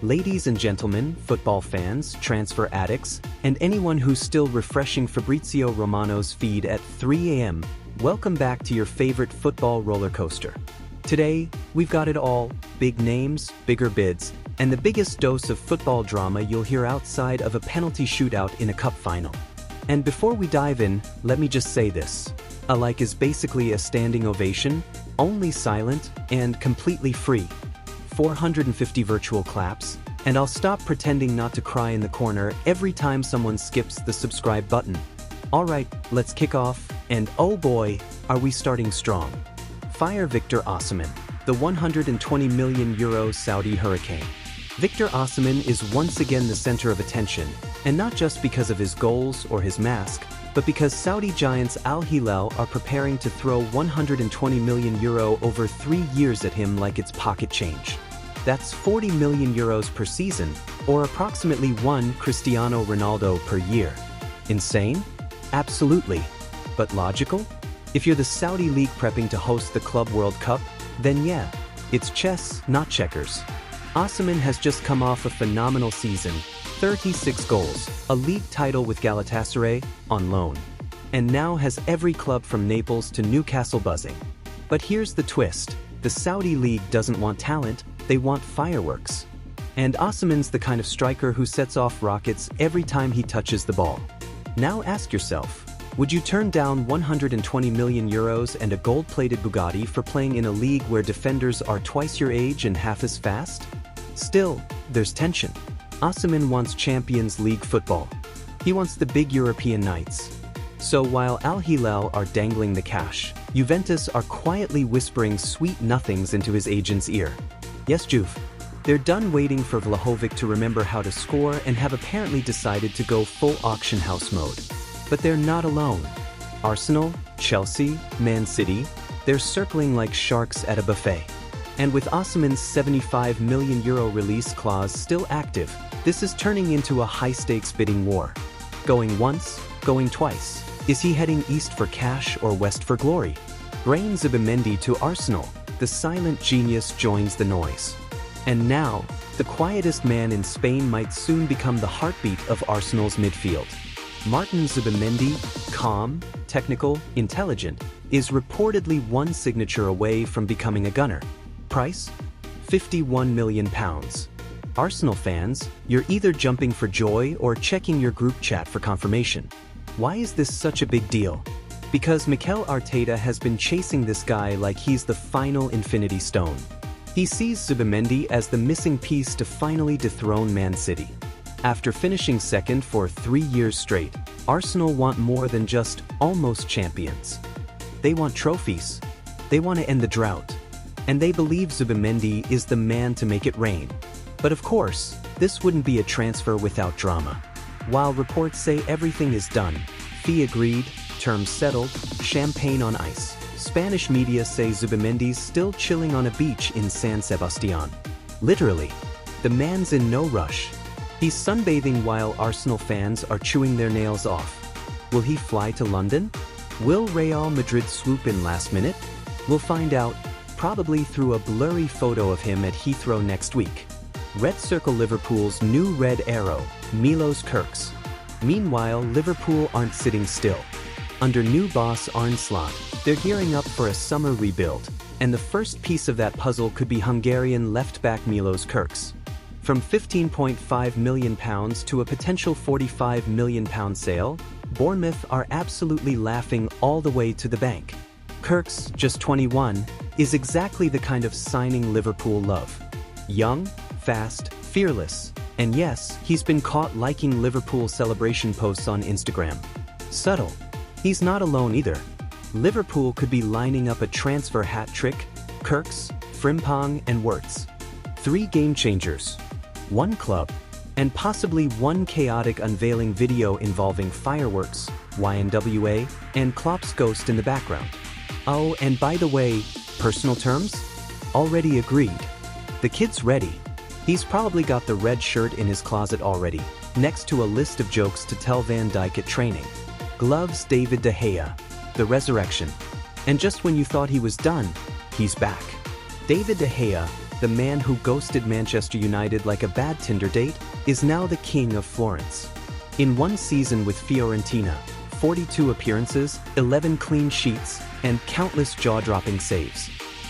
Ladies and gentlemen, football fans, transfer addicts, and anyone who's still refreshing Fabrizio Romano's feed at 3 a.m., welcome back to your favorite football roller coaster. Today, we've got it all: big names, bigger bids, and the biggest dose of football drama you'll hear outside of a penalty shootout in a cup final. And before we dive in, let me just say this. A like is basically a standing ovation, only silent, and completely free. 450 virtual claps, and I'll stop pretending not to cry in the corner every time someone skips the subscribe button. Alright, let's kick off, and oh boy, are we starting strong. Fire Victor Osimhen, the €120 million Saudi hurricane. Victor Osimhen is once again the center of attention, and not just because of his goals or his mask, but because Saudi giants Al Hilal are preparing to throw €120 million over 3 years at him like it's pocket change. That's €40 million per season, or approximately one Cristiano Ronaldo per year. Insane? Absolutely. But logical? If you're the Saudi league prepping to host the Club World Cup, then yeah, it's chess, not checkers. Osimhen has just come off a phenomenal season, 36 goals, a league title with Galatasaray, on loan, and now has every club from Naples to Newcastle buzzing. But here's the twist: the Saudi league doesn't want talent, they want fireworks. And Osimhen's the kind of striker who sets off rockets every time he touches the ball. Now ask yourself, would you turn down €120 million and a gold-plated Bugatti for playing in a league where defenders are twice your age and half as fast? Still, there's tension. Osimhen wants Champions League football. He wants the big European nights. So while Al Hilal are dangling the cash, Juventus are quietly whispering sweet nothings into his agent's ear. Yes, Juve. They're done waiting for Vlahovic to remember how to score and have apparently decided to go full auction house mode. But they're not alone. Arsenal, Chelsea, Man City, they're circling like sharks at a buffet. And with Osimhen's €75 million release clause still active, this is turning into a high-stakes bidding war. Going once, going twice. Is he heading east for cash or west for glory? Brain Zubimendi to Arsenal, the silent genius joins the noise. And now, the quietest man in Spain might soon become the heartbeat of Arsenal's midfield. Martin Zubimendi, calm, technical, intelligent, is reportedly one signature away from becoming a gunner. Price? £51 million. Arsenal fans, you're either jumping for joy or checking your group chat for confirmation. Why is this such a big deal? Because Mikel Arteta has been chasing this guy like he's the final infinity stone. He sees Zubimendi as the missing piece to finally dethrone Man City. After finishing second for 3 years straight, Arsenal want more than just almost champions. They want trophies. They want to end the drought. And they believe Zubimendi is the man to make it rain. But of course, this wouldn't be a transfer without drama. While reports say everything is done, fee agreed, terms settled, champagne on ice, Spanish media say Zubimendi's still chilling on a beach in San Sebastian. Literally, the man's in no rush. He's sunbathing while Arsenal fans are chewing their nails off. Will he fly to London? Will Real Madrid swoop in last minute? We'll find out, probably through a blurry photo of him at Heathrow next week. Red Circle Liverpool's new red arrow, Milos Kirks. Meanwhile, Liverpool aren't sitting still. Under new boss Arne Slot, they're gearing up for a summer rebuild, and the first piece of that puzzle could be Hungarian left-back Milos Kirks. From £15.5 million to a potential £45 million sale, Bournemouth are absolutely laughing all the way to the bank. Kirks, just 21, is exactly the kind of signing Liverpool love. Young, fast, fearless, and yes, he's been caught liking Liverpool celebration posts on Instagram. Subtle. He's not alone either. Liverpool could be lining up a transfer hat trick: Kirks, Frimpong, and Wirtz. 3 game changers. 1 club. And possibly 1 chaotic unveiling video involving fireworks, YNWA, and Klopp's ghost in the background. Oh, and by the way, personal terms? Already agreed. The kid's ready. He's probably got the red shirt in his closet already, next to a list of jokes to tell Van Dijk at training. Gloves David De Gea. The resurrection. And just when you thought he was done, he's back. David De Gea, the man who ghosted Manchester United like a bad Tinder date, is now the king of Florence. In one season with Fiorentina, 42 appearances, 11 clean sheets, and countless jaw-dropping saves.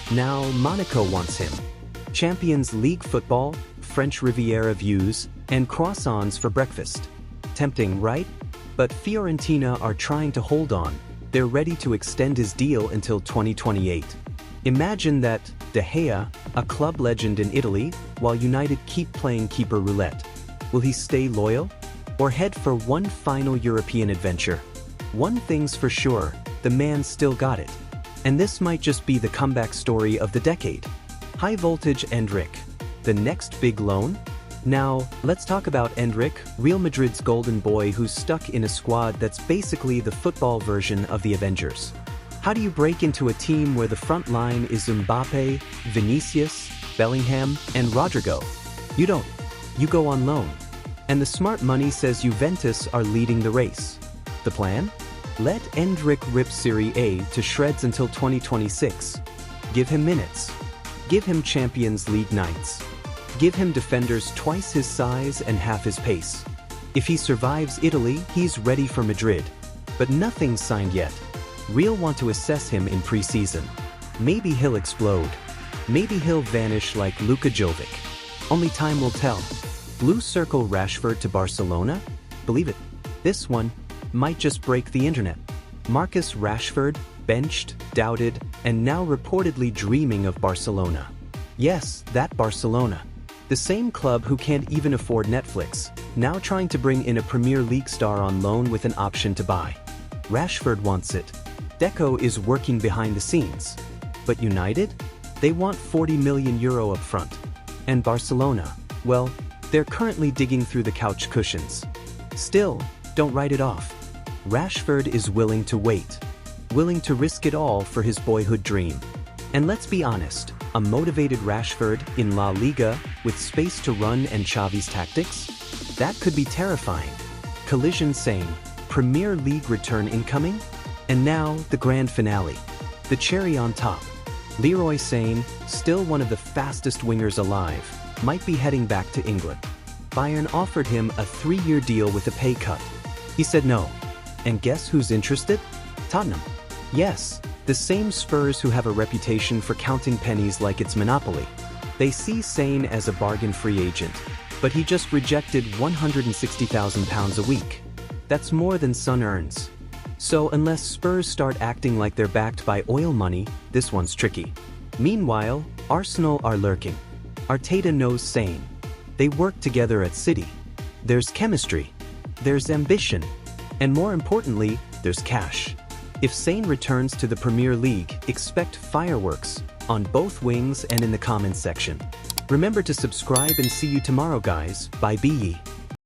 Now Monaco wants him. Champions League football, French Riviera views, and croissants for breakfast. Tempting, right? But Fiorentina are trying to hold on. They're ready to extend his deal until 2028. Imagine that De Gea, a club legend in Italy, while United keep playing keeper roulette. Will he stay loyal? Or head for one final European adventure? One thing's for sure, the man still got it. And this might just be the comeback story of the decade. High voltage Endrick, the next big loan? Now, let's talk about Endrick, Real Madrid's golden boy who's stuck in a squad that's basically the football version of the Avengers. How do you break into a team where the front line is Mbappe, Vinicius, Bellingham, and Rodrigo? You don't. You go on loan. And the smart money says Juventus are leading the race. The plan? Let Endrick rip Serie A to shreds until 2026. Give him minutes. Give him Champions League nights. Give him defenders twice his size and half his pace. If he survives Italy, he's ready for Madrid. But nothing's signed yet. Real want to assess him in pre-season. Maybe he'll explode. Maybe he'll vanish like Luka Jovic. Only time will tell. Blue circle Rashford to Barcelona? Believe it, this one might just break the internet. Marcus Rashford, benched, doubted, and now reportedly dreaming of Barcelona. Yes, that Barcelona. The same club who can't even afford Netflix, now trying to bring in a Premier League star on loan with an option to buy. Rashford wants it. Deco is working behind the scenes. But United? They want €40 million up front. And Barcelona? Well, they're currently digging through the couch cushions. Still, don't write it off. Rashford is willing to wait. Willing to risk it all for his boyhood dream. And let's be honest, a motivated Rashford in La Liga with space to run and Xavi's tactics? That could be terrifying. Collision Sane, Premier League return incoming? And now, the grand finale. The cherry on top. Leroy Sane, still one of the fastest wingers alive, might be heading back to England. Bayern offered him a 3-year deal with a pay cut. He said no. And guess who's interested? Tottenham. Yes, the same Spurs who have a reputation for counting pennies like it's Monopoly. They see Sane as a bargain free agent, but he just rejected £160,000 a week. That's more than Son earns. So unless Spurs start acting like they're backed by oil money, this one's tricky. Meanwhile, Arsenal are lurking. Arteta knows Sane. They work together at City. There's chemistry. There's ambition. And more importantly, there's cash. If Sane returns to the Premier League, expect fireworks on both wings and in the comments section. Remember to subscribe and see you tomorrow, guys. Bye, be ye.